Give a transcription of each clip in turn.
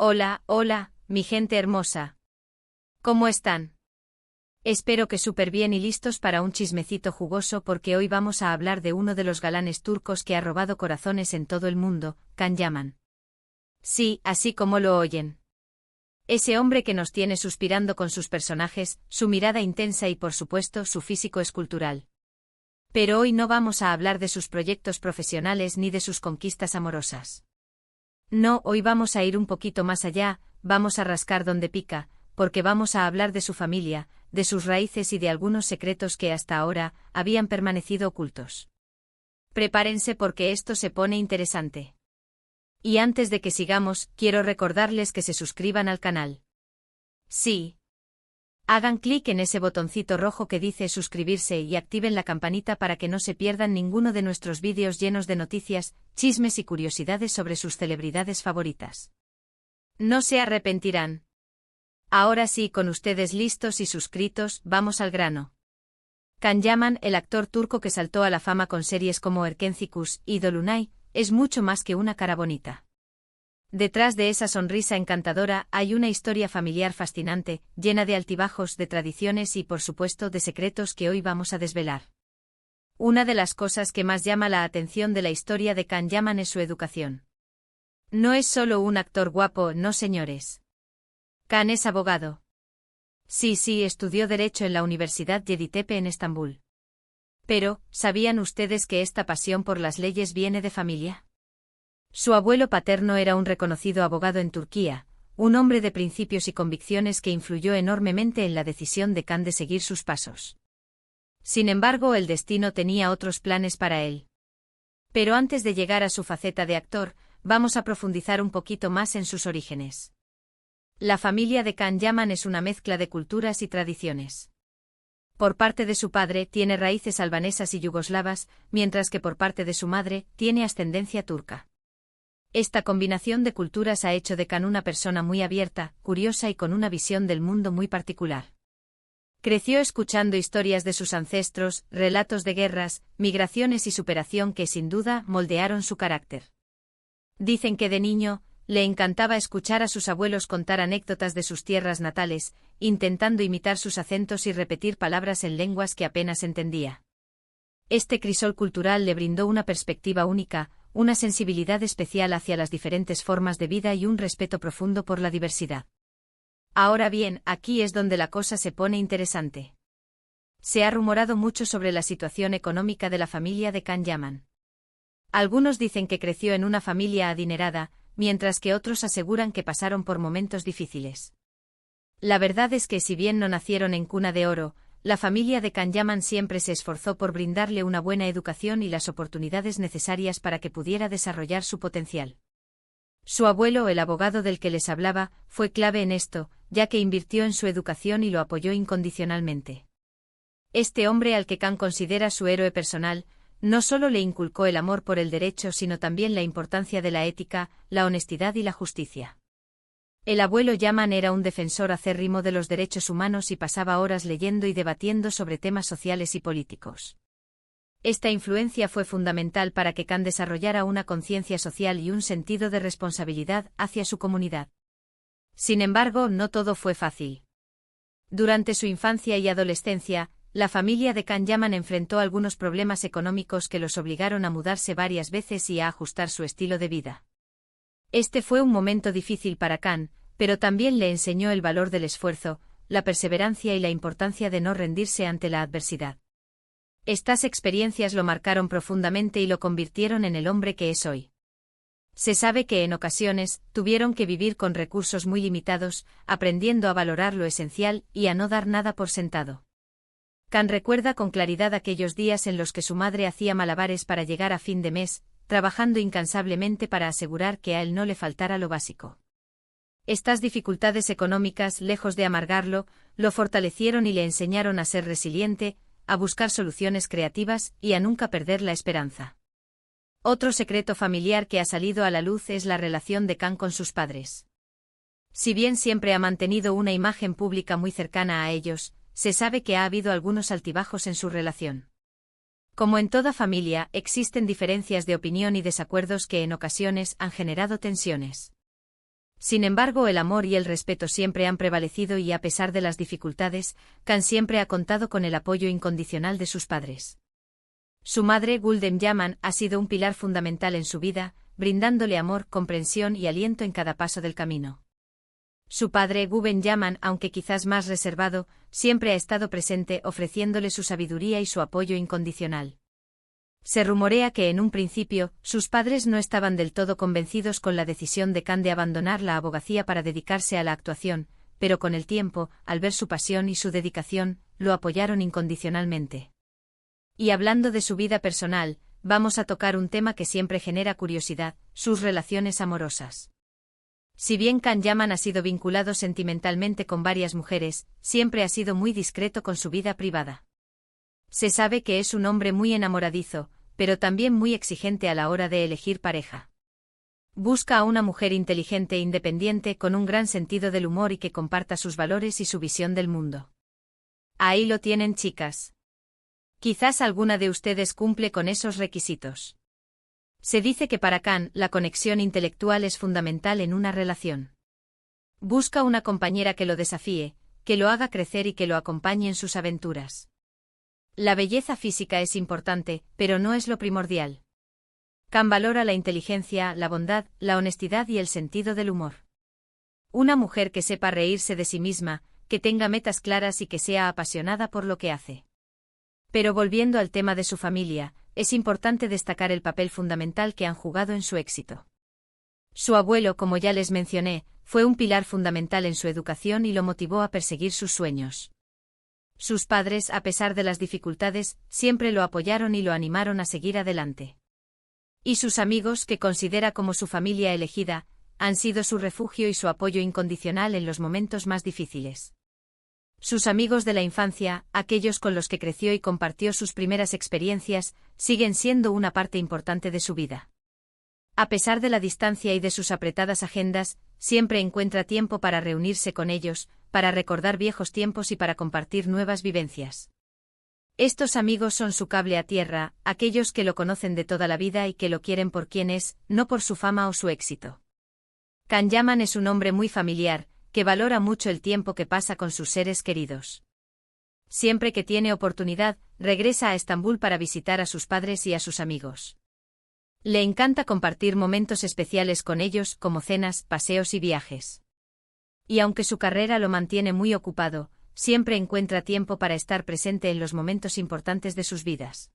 Hola, hola, mi gente hermosa. ¿Cómo están? Espero que súper bien y listos para un chismecito jugoso porque hoy vamos a hablar de uno de los galanes turcos que ha robado corazones en todo el mundo, Can Yaman. Sí, así como lo oyen. Ese hombre que nos tiene suspirando con sus personajes, su mirada intensa y por supuesto su físico escultural. Pero hoy no vamos a hablar de sus proyectos profesionales ni de sus conquistas amorosas. No, hoy vamos a ir un poquito más allá, vamos a rascar donde pica, porque vamos a hablar de su familia, de sus raíces y de algunos secretos que hasta ahora habían permanecido ocultos. Prepárense porque esto se pone interesante. Y antes de que sigamos, quiero recordarles que se suscriban al canal. Sí. Hagan clic en ese botoncito rojo que dice suscribirse y activen la campanita para que no se pierdan ninguno de nuestros vídeos llenos de noticias, chismes y curiosidades sobre sus celebridades favoritas. No se arrepentirán. Ahora sí, con ustedes listos y suscritos, vamos al grano. Can Yaman, el actor turco que saltó a la fama con series como Erkencikus y Dolunay, es mucho más que una cara bonita. Detrás de esa sonrisa encantadora hay una historia familiar fascinante, llena de altibajos, de tradiciones y por supuesto de secretos que hoy vamos a desvelar. Una de las cosas que más llama la atención de la historia de Can Yaman es su educación. No es solo un actor guapo, no señores. Can es abogado. Sí, estudió Derecho en la Universidad Yeditepe en Estambul. Pero, ¿sabían ustedes que esta pasión por las leyes viene de familia? Su abuelo paterno era un reconocido abogado en Turquía, un hombre de principios y convicciones que influyó enormemente en la decisión de Can de seguir sus pasos. Sin embargo, el destino tenía otros planes para él. Pero antes de llegar a su faceta de actor, vamos a profundizar un poquito más en sus orígenes. La familia de Can Yaman es una mezcla de culturas y tradiciones. Por parte de su padre tiene raíces albanesas y yugoslavas, mientras que por parte de su madre tiene ascendencia turca. Esta combinación de culturas ha hecho de Can una persona muy abierta, curiosa y con una visión del mundo muy particular. Creció escuchando historias de sus ancestros, relatos de guerras, migraciones y superación que sin duda moldearon su carácter. Dicen que de niño, le encantaba escuchar a sus abuelos contar anécdotas de sus tierras natales, intentando imitar sus acentos y repetir palabras en lenguas que apenas entendía. Este crisol cultural le brindó una perspectiva única, una sensibilidad especial hacia las diferentes formas de vida y un respeto profundo por la diversidad. Ahora bien, aquí es donde la cosa se pone interesante. Se ha rumorado mucho sobre la situación económica de la familia de Can Yaman. Algunos dicen que creció en una familia adinerada, mientras que otros aseguran que pasaron por momentos difíciles. La verdad es que si bien no nacieron en cuna de oro, la familia de Can Yaman siempre se esforzó por brindarle una buena educación y las oportunidades necesarias para que pudiera desarrollar su potencial. Su abuelo, el abogado del que les hablaba, fue clave en esto, ya que invirtió en su educación y lo apoyó incondicionalmente. Este hombre, al que Can considera su héroe personal, no solo le inculcó el amor por el derecho sino también la importancia de la ética, la honestidad y la justicia. El abuelo Yaman era un defensor acérrimo de los derechos humanos y pasaba horas leyendo y debatiendo sobre temas sociales y políticos. Esta influencia fue fundamental para que Can desarrollara una conciencia social y un sentido de responsabilidad hacia su comunidad. Sin embargo, no todo fue fácil. Durante su infancia y adolescencia, la familia de Can Yaman enfrentó algunos problemas económicos que los obligaron a mudarse varias veces y a ajustar su estilo de vida. Este fue un momento difícil para Can, pero también le enseñó el valor del esfuerzo, la perseverancia y la importancia de no rendirse ante la adversidad. Estas experiencias lo marcaron profundamente y lo convirtieron en el hombre que es hoy. Se sabe que en ocasiones tuvieron que vivir con recursos muy limitados, aprendiendo a valorar lo esencial y a no dar nada por sentado. Can recuerda con claridad aquellos días en los que su madre hacía malabares para llegar a fin de mes, trabajando incansablemente para asegurar que a él no le faltara lo básico. Estas dificultades económicas, lejos de amargarlo, lo fortalecieron y le enseñaron a ser resiliente, a buscar soluciones creativas y a nunca perder la esperanza. Otro secreto familiar que ha salido a la luz es la relación de Can con sus padres. Si bien siempre ha mantenido una imagen pública muy cercana a ellos, se sabe que ha habido algunos altibajos en su relación. Como en toda familia, existen diferencias de opinión y desacuerdos que en ocasiones han generado tensiones. Sin embargo, el amor y el respeto siempre han prevalecido y a pesar de las dificultades, Kan siempre ha contado con el apoyo incondicional de sus padres. Su madre, Gulden Yaman, ha sido un pilar fundamental en su vida, brindándole amor, comprensión y aliento en cada paso del camino. Su padre, Guben Yaman, aunque quizás más reservado, siempre ha estado presente ofreciéndole su sabiduría y su apoyo incondicional. Se rumorea que en un principio, sus padres no estaban del todo convencidos con la decisión de Kan de abandonar la abogacía para dedicarse a la actuación, pero con el tiempo, al ver su pasión y su dedicación, lo apoyaron incondicionalmente. Y hablando de su vida personal, vamos a tocar un tema que siempre genera curiosidad, sus relaciones amorosas. Si bien Kan Yaman ha sido vinculado sentimentalmente con varias mujeres, siempre ha sido muy discreto con su vida privada. Se sabe que es un hombre muy enamoradizo, pero también muy exigente a la hora de elegir pareja. Busca a una mujer inteligente e independiente con un gran sentido del humor y que comparta sus valores y su visión del mundo. Ahí lo tienen, chicas. Quizás alguna de ustedes cumple con esos requisitos. Se dice que para Kan, la conexión intelectual es fundamental en una relación. Busca una compañera que lo desafíe, que lo haga crecer y que lo acompañe en sus aventuras. La belleza física es importante, pero no es lo primordial. Kan valora la inteligencia, la bondad, la honestidad y el sentido del humor. Una mujer que sepa reírse de sí misma, que tenga metas claras y que sea apasionada por lo que hace. Pero volviendo al tema de su familia, es importante destacar el papel fundamental que han jugado en su éxito. Su abuelo, como ya les mencioné, fue un pilar fundamental en su educación y lo motivó a perseguir sus sueños. Sus padres, a pesar de las dificultades, siempre lo apoyaron y lo animaron a seguir adelante. Y sus amigos, que considera como su familia elegida, han sido su refugio y su apoyo incondicional en los momentos más difíciles. Sus amigos de la infancia, aquellos con los que creció y compartió sus primeras experiencias, siguen siendo una parte importante de su vida. A pesar de la distancia y de sus apretadas agendas, siempre encuentra tiempo para reunirse con ellos, para recordar viejos tiempos y para compartir nuevas vivencias. Estos amigos son su cable a tierra, aquellos que lo conocen de toda la vida y que lo quieren por quien es, no por su fama o su éxito. Kan Yaman es un hombre muy familiar, que valora mucho el tiempo que pasa con sus seres queridos. Siempre que tiene oportunidad, regresa a Estambul para visitar a sus padres y a sus amigos. Le encanta compartir momentos especiales con ellos, como cenas, paseos y viajes. Y aunque su carrera lo mantiene muy ocupado, siempre encuentra tiempo para estar presente en los momentos importantes de sus vidas.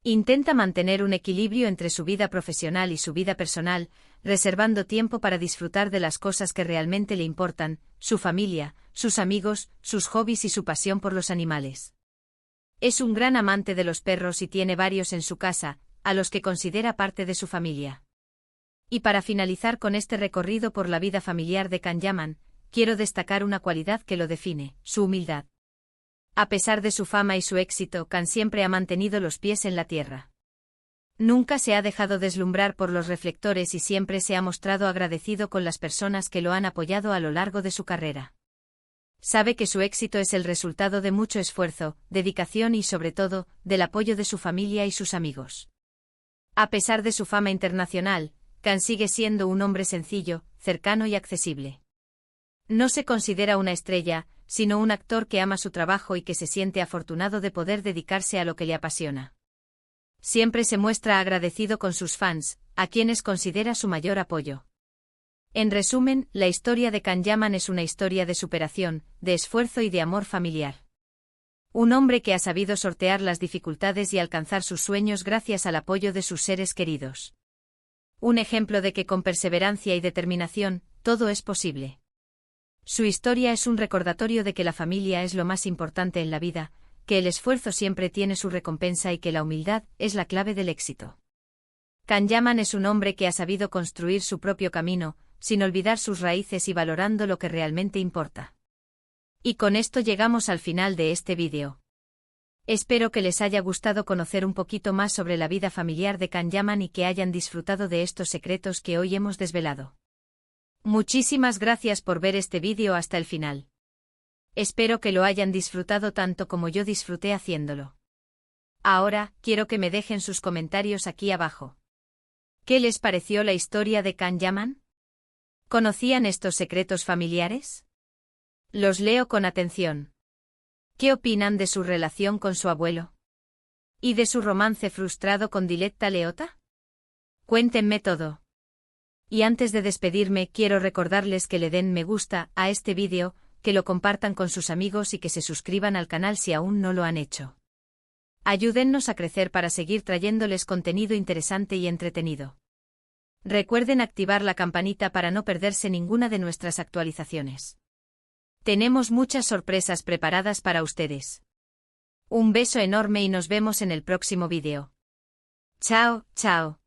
Intenta mantener un equilibrio entre su vida profesional y su vida personal, reservando tiempo para disfrutar de las cosas que realmente le importan, su familia, sus amigos, sus hobbies y su pasión por los animales. Es un gran amante de los perros y tiene varios en su casa, a los que considera parte de su familia. Y para finalizar con este recorrido por la vida familiar de Kan Yaman, quiero destacar una cualidad que lo define, su humildad. A pesar de su fama y su éxito, Kan siempre ha mantenido los pies en la tierra. Nunca se ha dejado deslumbrar por los reflectores y siempre se ha mostrado agradecido con las personas que lo han apoyado a lo largo de su carrera. Sabe que su éxito es el resultado de mucho esfuerzo, dedicación y sobre todo, del apoyo de su familia y sus amigos. A pesar de su fama internacional, Kan sigue siendo un hombre sencillo, cercano y accesible. No se considera una estrella, sino un actor que ama su trabajo y que se siente afortunado de poder dedicarse a lo que le apasiona. Siempre se muestra agradecido con sus fans, a quienes considera su mayor apoyo. En resumen, la historia de Kan Yaman es una historia de superación, de esfuerzo y de amor familiar. Un hombre que ha sabido sortear las dificultades y alcanzar sus sueños gracias al apoyo de sus seres queridos. Un ejemplo de que con perseverancia y determinación, todo es posible. Su historia es un recordatorio de que la familia es lo más importante en la vida, que el esfuerzo siempre tiene su recompensa y que la humildad es la clave del éxito. Kan Yaman es un hombre que ha sabido construir su propio camino, sin olvidar sus raíces y valorando lo que realmente importa. Y con esto llegamos al final de este vídeo. Espero que les haya gustado conocer un poquito más sobre la vida familiar de Kan Yaman y que hayan disfrutado de estos secretos que hoy hemos desvelado. Muchísimas gracias por ver este vídeo hasta el final. Espero que lo hayan disfrutado tanto como yo disfruté haciéndolo. Ahora, quiero que me dejen sus comentarios aquí abajo. ¿Qué les pareció la historia de Kan Yaman? ¿Conocían estos secretos familiares? Los leo con atención. ¿Qué opinan de su relación con su abuelo? ¿Y de su romance frustrado con Diletta Leotta? Cuéntenme todo. Y antes de despedirme, quiero recordarles que le den me gusta a este vídeo, que lo compartan con sus amigos y que se suscriban al canal si aún no lo han hecho. Ayúdennos a crecer para seguir trayéndoles contenido interesante y entretenido. Recuerden activar la campanita para no perderse ninguna de nuestras actualizaciones. Tenemos muchas sorpresas preparadas para ustedes. Un beso enorme y nos vemos en el próximo vídeo. Chao, chao.